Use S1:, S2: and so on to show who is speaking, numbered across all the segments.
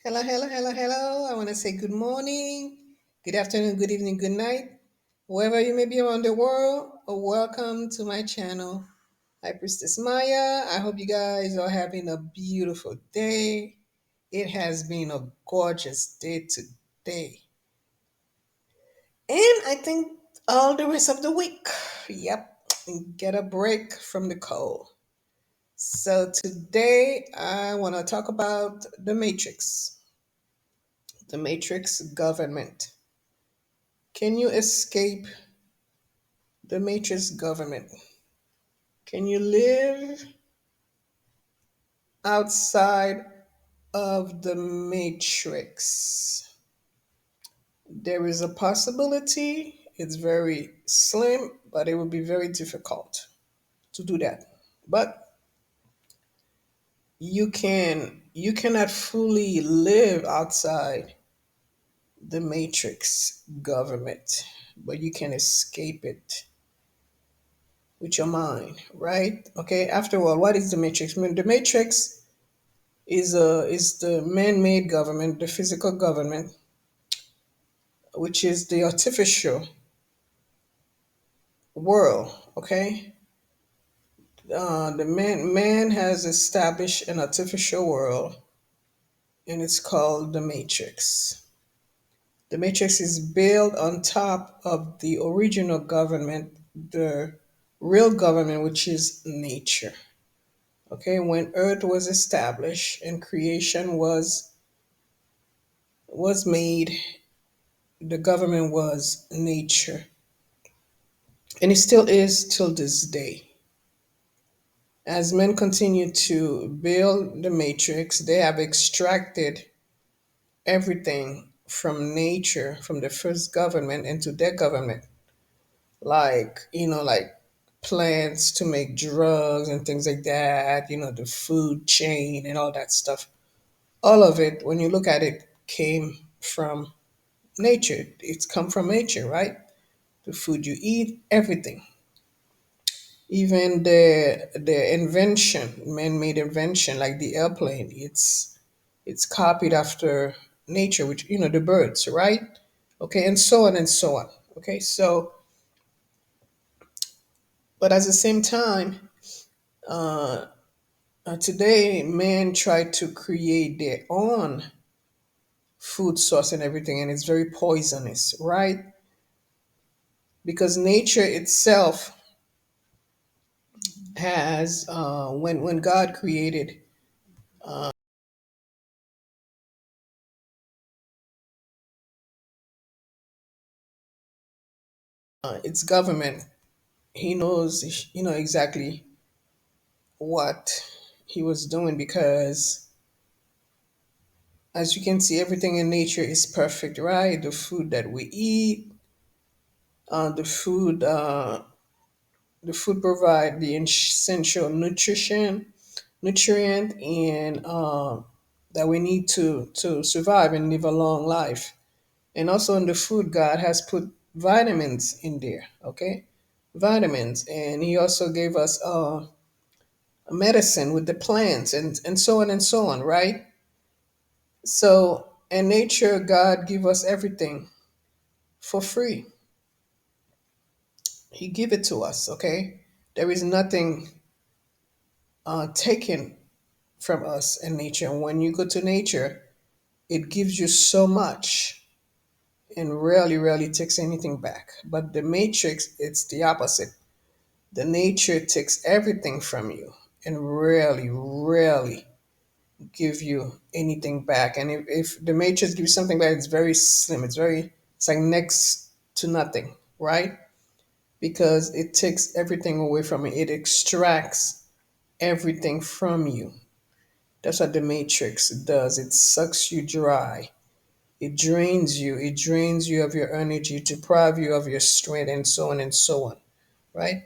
S1: Hello, hello, hello, hello. I want to say good morning, good afternoon, good evening, good night. Wherever you may be around the world, welcome to my channel. Hi, Priestess Maya. I hope you guys are having a beautiful day. It has been a gorgeous day today. And I think all the rest of the week. Yep, get a break from the cold. So today I want to talk about the Matrix government. Can you escape the Matrix government? Can you live outside of the Matrix? There is a possibility. It's very slim, but it will be very difficult to do that. But you cannot fully live outside the Matrix government, but you can escape it with your mind, right? Okay. After all, what is the Matrix? I mean, the Matrix is the man-made government, the physical government, which is the artificial world. Okay, the man has established an artificial world, and it's called the Matrix. The Matrix is built on top of the original government, the real government, which is nature. Okay, when Earth was established and creation was made, the government was nature. And it still is till this day. As men continue to build the matrix, they have extracted everything from nature, from the first government into their government. Like plants to make drugs and things like that, the food chain and all that stuff. All of it, when you look at it, came from nature. It's come from nature, right? The food you eat, everything. Even the invention, man-made invention like the airplane, it's copied after nature, which the birds, right? Okay, and so on and so on. Okay, so but at the same time, today man tried to create their own food source and everything, and it's very poisonous, right? Because nature itself has when God created its government, he knows exactly what he was doing, because as you can see, everything in nature is perfect, right? The food that we eat, uh, the food uh, the food provide the essential nutrient and that we need to survive and live a long life. And also in the food, God has put vitamins in there. Okay, vitamins, and he also gave us medicine with the plants and so on and so on, right? So in nature, God give us everything for free. He give it to us. Okay, there is nothing taken from us in nature. And when you go to nature, it gives you so much and rarely takes anything back. But the matrix, it's the opposite. The nature takes everything from you and rarely give you anything back. And if the matrix gives you something back, it's very slim. It's like next to nothing, right? Because it takes everything away from you. It extracts everything from you. That's what the matrix does. It sucks you dry. It drains you. It drains you of your energy, deprive you of your strength, and so on and so on, right?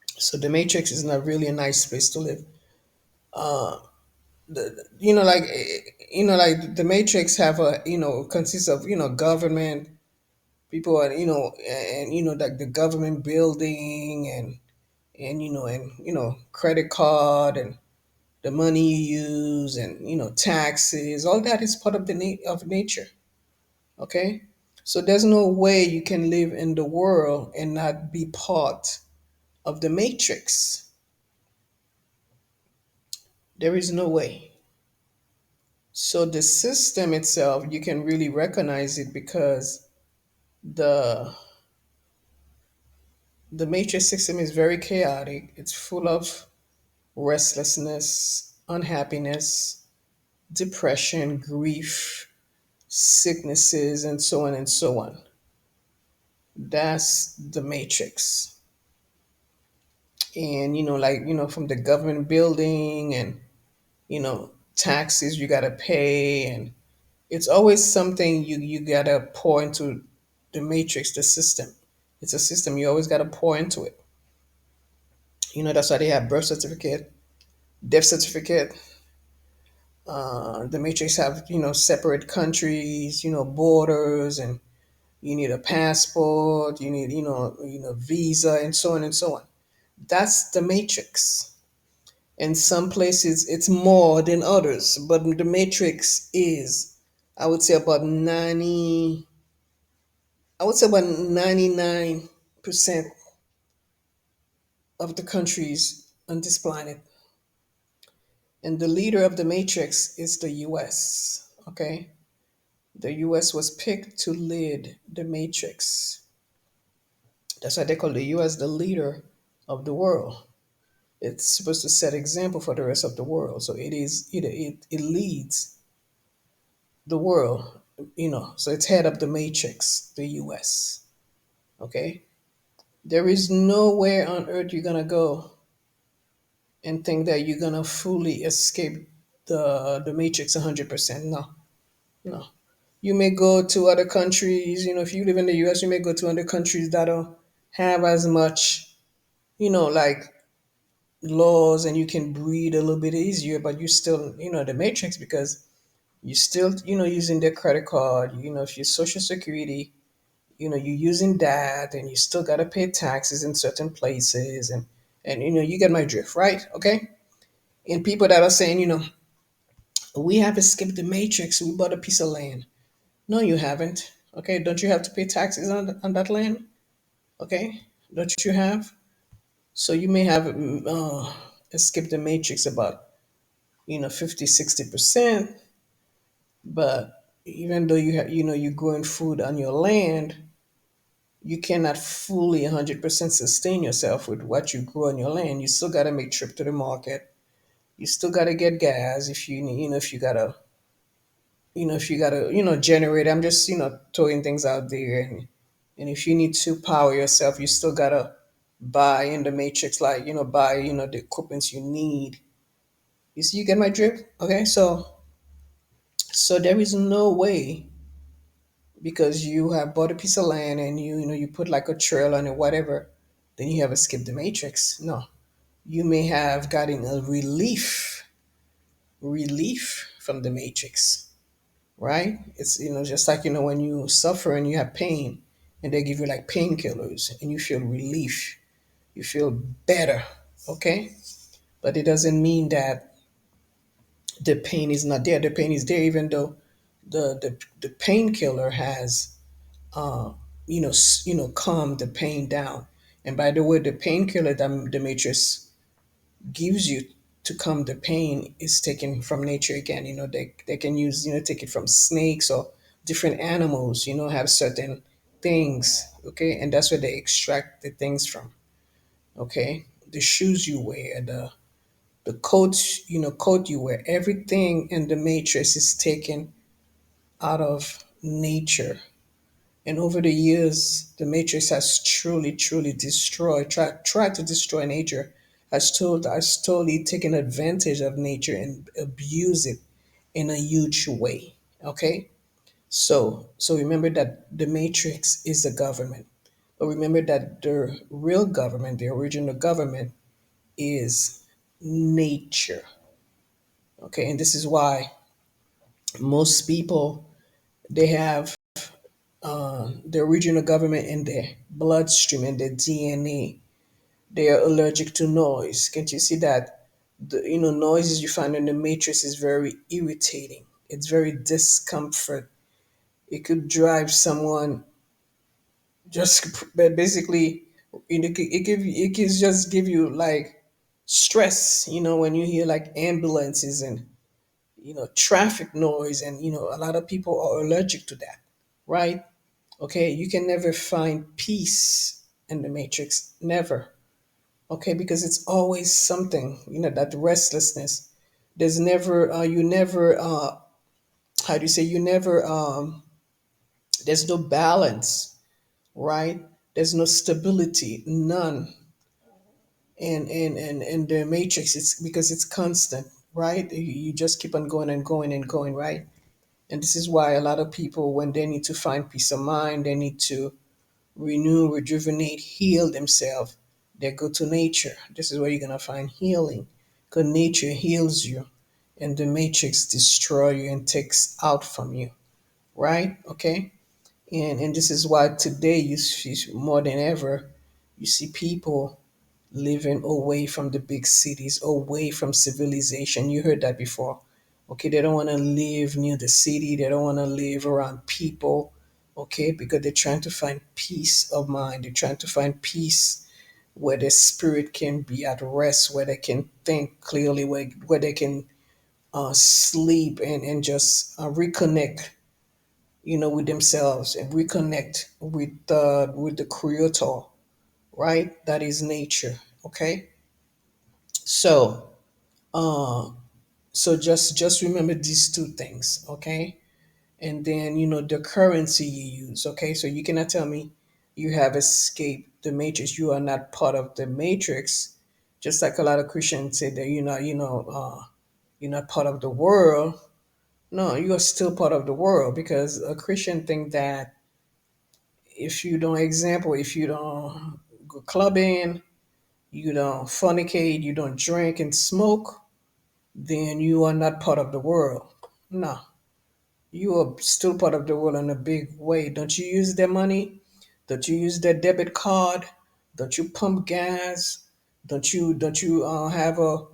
S1: So the matrix is not really a nice place to live. You know, like like the matrix have a consists of government people, and like the government building and credit card and the money you use, and taxes, all that is part of of nature. Okay, so there's no way you can live in the world and not be part of the matrix. There is no way. So the system itself, you can really recognize it because the the matrix system is very chaotic. It's full of restlessness, unhappiness, depression, grief, sicknesses, and so on and so on. That's the matrix. And like from the government building, and taxes you gotta pay, and it's always something you gotta pour into the matrix, the system. It's a system, you always gotta pour into it. That's why they have birth certificate, death certificate. The matrix have separate countries, borders, and you need a passport, you need visa, and so on and so on. That's the matrix. In some places it's more than others, but the matrix is, I would say about 90 I would say about 99% of the countries on this planet. And the leader of the matrix is the US. Okay, the US was picked to lead the matrix. That's why they call the US the leader of the world. It's supposed to set example for the rest of the world. So it leads the world, so it's head of the matrix, the US. Okay, there is nowhere on earth you're gonna go and think that you're gonna fully escape the matrix 100%. No, no. You may go to other countries, if you live in the US, you may go to other countries that don't have as much, like laws, and you can breathe a little bit easier, but you still, the matrix, because you still, using their credit card, if your social security, you're using that, and you still got to pay taxes in certain places, and you get my drift, right? Okay. And people that are saying, we have escaped the matrix, we bought a piece of land. No, you haven't. Okay, don't you have to pay taxes on that land? Okay, don't you have? So you may have escaped the matrix about 50, 60%. But even though you're growing food on your land, you cannot fully 100% sustain yourself with what you grow on your land. You still got to make trip to the market. You still got to get gas if you need, if you got to generate. I'm just throwing things out there, and if you need to power yourself, you still got to buy in the matrix, like buy the equipments you need. You see, you get my drift. Okay, so there is no way, because you have bought a piece of land, and you put like a trail on it, whatever, then you have escaped the matrix. No, you may have gotten a relief from the matrix, right? It's just like when you suffer and you have pain, and they give you like painkillers, and you feel relief, you feel better. Okay, but it doesn't mean that the pain is not there. The pain is there, even though the painkiller has calm the pain down. And by the way, the painkiller that the matrix gives you to calm the pain is taken from nature again. They can use, take it from snakes or different animals, have certain things, okay? And that's where they extract the things from, okay? The shoes you wear, the coats, coat you wear, everything in the matrix is taken out of nature. And over the years, the Matrix has truly, truly destroyed, tried to destroy nature, has totally taken advantage of nature and abuse it in a huge way. Okay? So remember that the Matrix is the government. But remember that the real government, the original government, is nature. Okay, and this is why most people, they have the original government in their bloodstream and their DNA. They are allergic to noise. Can't you see that? The noises you find in the matrix is very irritating. It's very discomfort. It could drive someone just basically, it can just give you like stress, when you hear like ambulances and traffic noise, and a lot of people are allergic to that, right? Okay, you can never find peace in the matrix, never. Okay, because it's always something, that restlessness. There's never you never how do you say, you never there's no balance, right? There's no stability, none. And the matrix, it's because it's constant, right? You just keep on going and going and going, right? And this is why a lot of people, when they need to find peace of mind, they need to renew, rejuvenate, heal themselves, they go to nature. This is where you're gonna find healing, because nature heals you, and the matrix destroy you and takes out from you, right? Okay. And this is why today you see more than ever, you see people living away from the big cities, away from civilization. You heard that before. Okay, they don't want to live near the city, they don't want to live around people, okay, because they're trying to find peace of mind. They're trying to find peace where their spirit can be at rest, where they can think clearly, where they can sleep and just reconnect, with themselves, and reconnect with the creator, right? That is nature. Okay. So, uh, so just remember these two things, okay? And then the currency you use, okay? So you cannot tell me you have escaped the matrix. You are not part of the matrix. Just like a lot of Christians say that you're not part of the world. No, you are still part of the world, because a Christian think that if you don't, example, if you don't go clubbing, you don't fornicate, you don't drink and smoke, then you are not part of the world. No, you are still part of the world in a big way. Don't you use their money? Don't you use their debit card? Don't you pump gas? Don't you have a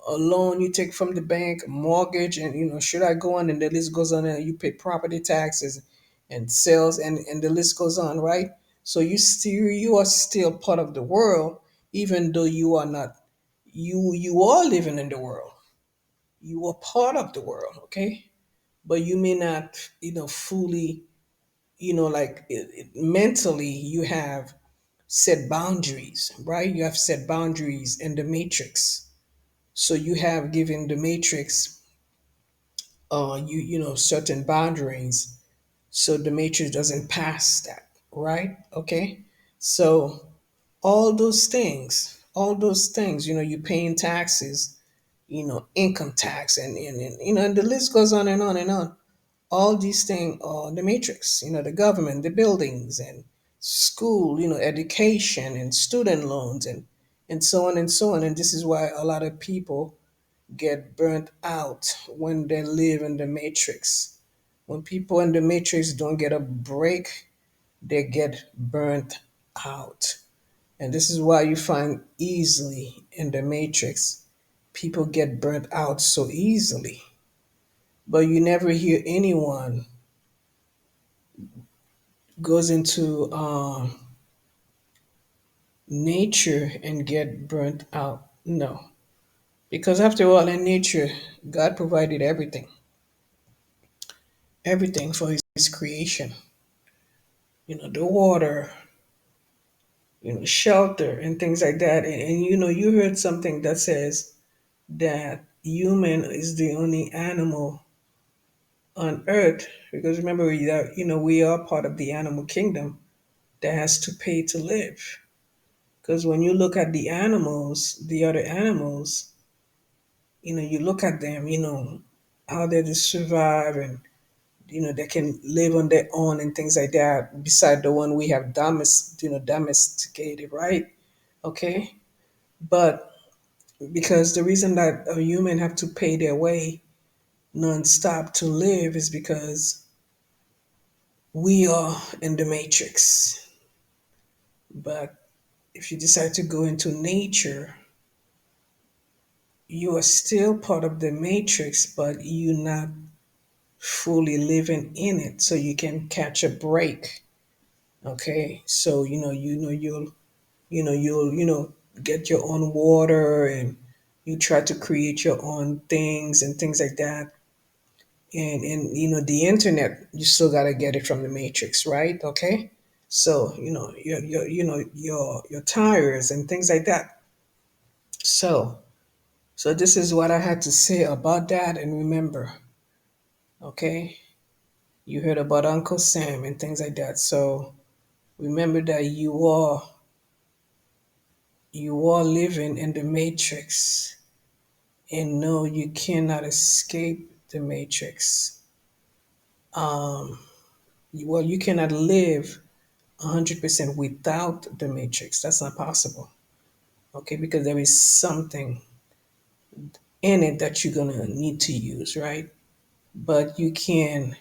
S1: loan you take from the bank, mortgage, and should I go on, and the list goes on, and you pay property taxes and sales, and the list goes on, right? So you are still part of the world, even though you are not. You are living in the world. You are part of the world, okay? But you may not, fully, like mentally, you have set boundaries, right? You have set boundaries in the matrix. So you have given the matrix, certain boundaries, so the matrix doesn't pass that, right? Okay. So all those things, you paying taxes, income tax, and the list goes on and on and on. All these things are the matrix, the government, the buildings, and school, education and student loans, and so on and so on. And this is why a lot of people get burnt out when they live in the matrix. When people in the matrix don't get a break, they get burnt out. And this is why you find easily in the matrix, people get burnt out so easily. But you never hear anyone goes into nature and get burnt out. No. Because after all, in nature, God provided everything for his creation. The water, shelter and things like that. And you heard something that says that human is the only animal on earth, because remember that we are part of the animal kingdom that has to pay to live. Because when you look at the animals, the other animals, you look at them, how they just survive, and they can live on their own and things like that. Beside the one we have domesticated, right? Okay, but because the reason that a human have to pay their way nonstop to live is because we are in the matrix. But if you decide to go into nature, you are still part of the matrix, but you're not fully living in it. So you can catch a break. Okay. So, you'll get your own water, and you try to create your own things and things like that. And the internet, you still got to get it from the matrix, right? Okay. So your tires and things like that. So so this is what I had to say about that. And remember, okay, you heard about Uncle Sam and things like that. So remember that you are living in the matrix, and no, you cannot escape the matrix. Well, you cannot live 100% without the matrix. That's not possible. Okay, because there is something in it that you're gonna need to use, right? But you can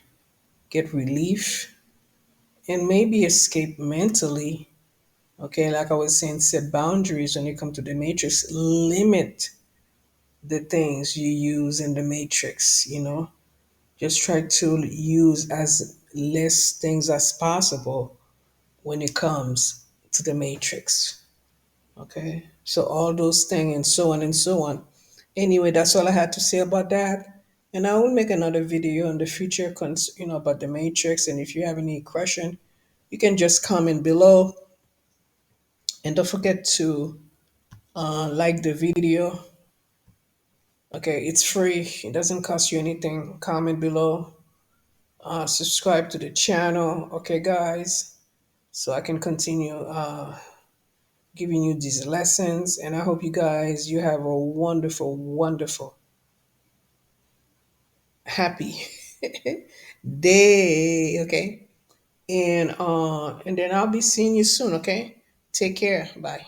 S1: get relief and maybe escape mentally. Okay, like I was saying, set boundaries when you come to the matrix. Limit the things you use in the matrix. Just try to use as less things as possible when it comes to the matrix. Okay, so all those things and so on and so on. Anyway, that's all I had to say about that. And I will make another video in the future, about the matrix. And if you have any question, you can just comment below. And don't forget to like the video. Okay, it's free. It doesn't cost you anything. Comment below. Subscribe to the channel. Okay, guys. So I can continue giving you these lessons. And I hope you have a wonderful, wonderful, happy day. Okay. And then I'll be seeing you soon. Okay. Take care. Bye.